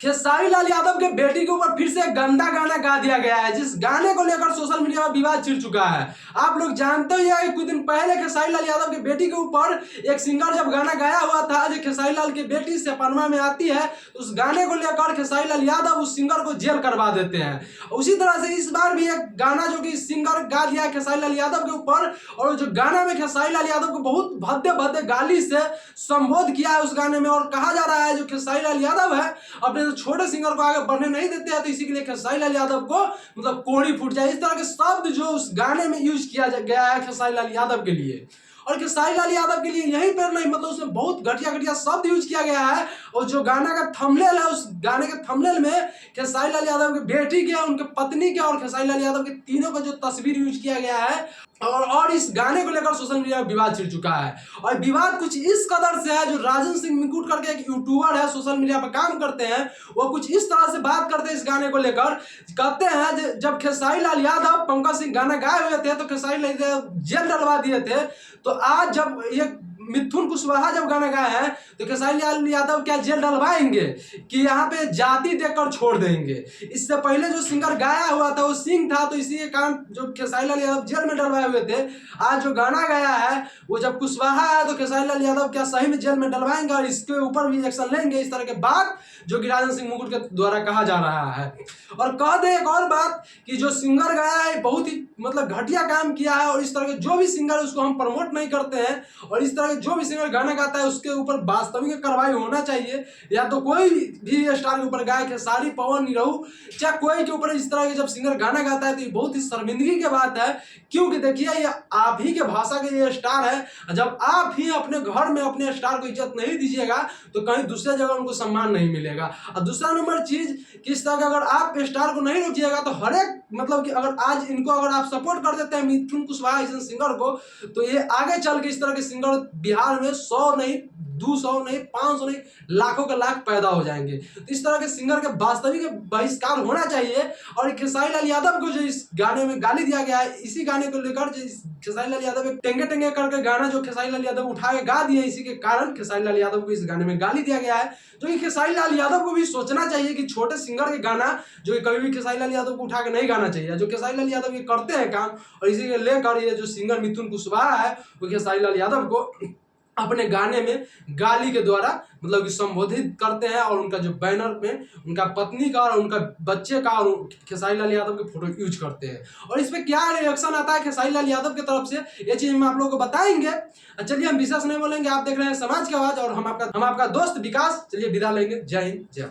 खेसारी लाल यादव के बेटी के ऊपर फिर से गंदा गाना गा दिया गया है, जिस गाने को लेकर सोशल मीडिया में विवाद छिड़ चुका है। आप लोग जानते ही हैं कि कुछ दिन पहले खेसारी लाल यादव के बेटी के ऊपर एक सिंगर जब गाना गाया हुआ था, जो खेसारी लाल की बेटी सपनमा में आती है, तो उस गाने को लेकर खेसारी लाल यादव उस सिंगर को जेल करवा देते हैं। उसी तरह से इस बार भी एक गाना जो कि सिंगर गा दिया है खेसारी लाल यादव के ऊपर, और जो गाना में खेसारी लाल यादव को बहुत भद्दे भद्दे गाली से संबोध किया है उस गाने में, और कहा जा रहा है जो खेसारी लाल यादव है अपने छोटे सिंगर को आगे बढ़ने नहीं देते हैं, तो इसी के लिए खेसारी लाल यादव को मतलब कोड़ी फूट जाए, इस तरह के शब्द जो उस गाने में यूज किया गया है खेसारी लाल यादव के लिए। और खेसारी लाल यादव के लिए यहीं पर नहीं, मतलब उसमें बहुत घटिया घटिया शब्द यूज किया गया है। और जो गाना का थंबनेल है, उस गाने के थंबनेल में खेसारी लाल यादव की बेटी के, उनके पत्नी के और खेसारी लाल यादव के तीनों का जो तस्वीर यूज किया गया है, और इस गाने को लेकर सोशल मीडिया में विवाद छिड़ चुका है। और विवाद कुछ इस कदर से है, जो राजन सिंह मुकुट करके एक यूट्यूबर है, सोशल मीडिया पर काम करते हैं, वो कुछ इस तरह से बात करते हैं इस गाने को लेकर। कहते हैं जब खेसारी लाल यादव पंकज सिंह गाना गाए हुए थे तो खेसारी लाल यादव जेल डलवा दिए थे, तो आज जब ये मिथुन कुशवाहा जब गाना गाए हैं तो खेसारी लाल यादव क्या जेल डलवाएंगे कि यहाँ पे जाति देखकर छोड़ देंगे। इससे पहले जो सिंगर गाया हुआ था वो सिंह था, तो इसी के कारण जो खेसारी लाल यादव जेल में डलवाए हुए थे, आज जो गाना गाया है वो जब कुशवाहा है तो खेसारी लाल यादव क्या सही में जेल में डलवाएंगे और इसके ऊपर भी एक्शन लेंगे, इस तरह के बात जो कि राजन सिंह मुकुट के द्वारा कहा जा रहा है। और कह दे एक और बात कि जो सिंगर गाया है बहुत ही मतलब घटिया काम किया है, और इस तरह के जो भी सिंगर है उसको हम प्रमोट नहीं करते हैं, और इस तरह के जो भी सिंगर गाना गाता है उसके ऊपर वास्तविक कार्रवाई होना चाहिए। या तो कोई भी स्टार के ऊपर गाय, खेसारी, पवन, निरहू, चाहे कोई के ऊपर इस तरह के जब सिंगर गाना गाता है तो ये बहुत ही शर्मिंदगी की बात है, क्योंकि देखिए ये आप ही के भाषा के ये स्टार है। जब आप ही अपने घर में अपने स्टार को इज्जत नहीं दीजिएगा तो कहीं दूसरे जगह उनको सम्मान नहीं मिलेगा। और दूसरा नंबर चीज, किस तरह का अगर आप स्टार को नहीं रोकिएगा तो हर एक मतलब कि अगर आज इनको अगर आप सपोर्ट कर देते हैं मिथुन कुशवाहा ऐसे सिंगर को, तो ये आगे चल के इस तरह के सिंगर बिहार में 100 नहीं, 200 नहीं, 500 नहीं, लाखों के लाख पैदा हो जाएंगे। तो इस तरह के सिंगर के वास्तविक बहिष्कार होना चाहिए। और खेसारी लाल यादव को जो इस गाने में गाली दिया गया है, इसी गाने को लेकर जो खेसारी लाल यादव टेंगे टेंगे करके गाना जो खेसारी लाल यादव उठा के गा दिए, इसी के कारण खेसारी लाल यादव को इस गाने में गाली दिया गया है। जो कि खेसारी लाल यादव को भी सोचना चाहिए कि छोटे सिंगर के गाना जो कि कभी भी खेसारी लाल यादव को उठा के नहीं गाना चाहिए। जो खेसारी लाल यादव ये करते हैं काम, और इसी के लेकर ये जो सिंगर मिथुन कुशवाहा है वो खेसारी लाल यादव को अपने गाने में गाली के द्वारा मतलब कि संबोधित करते हैं, और उनका जो बैनर में उनका पत्नी का और उनका बच्चे का और खेसारी लाल यादव के फोटो यूज करते हैं। और इस पे क्या रिएक्शन आता है खेसारी लाल यादव की तरफ से, ये चीज हम आप लोगों को बताएंगे। चलिए हम विशेष नहीं बोलेंगे, आप देख रहे हैं समाज की आवाज, और हम आपका दोस्त विकास। चलिए विदा लेंगे। जय हिंद, जय भारत।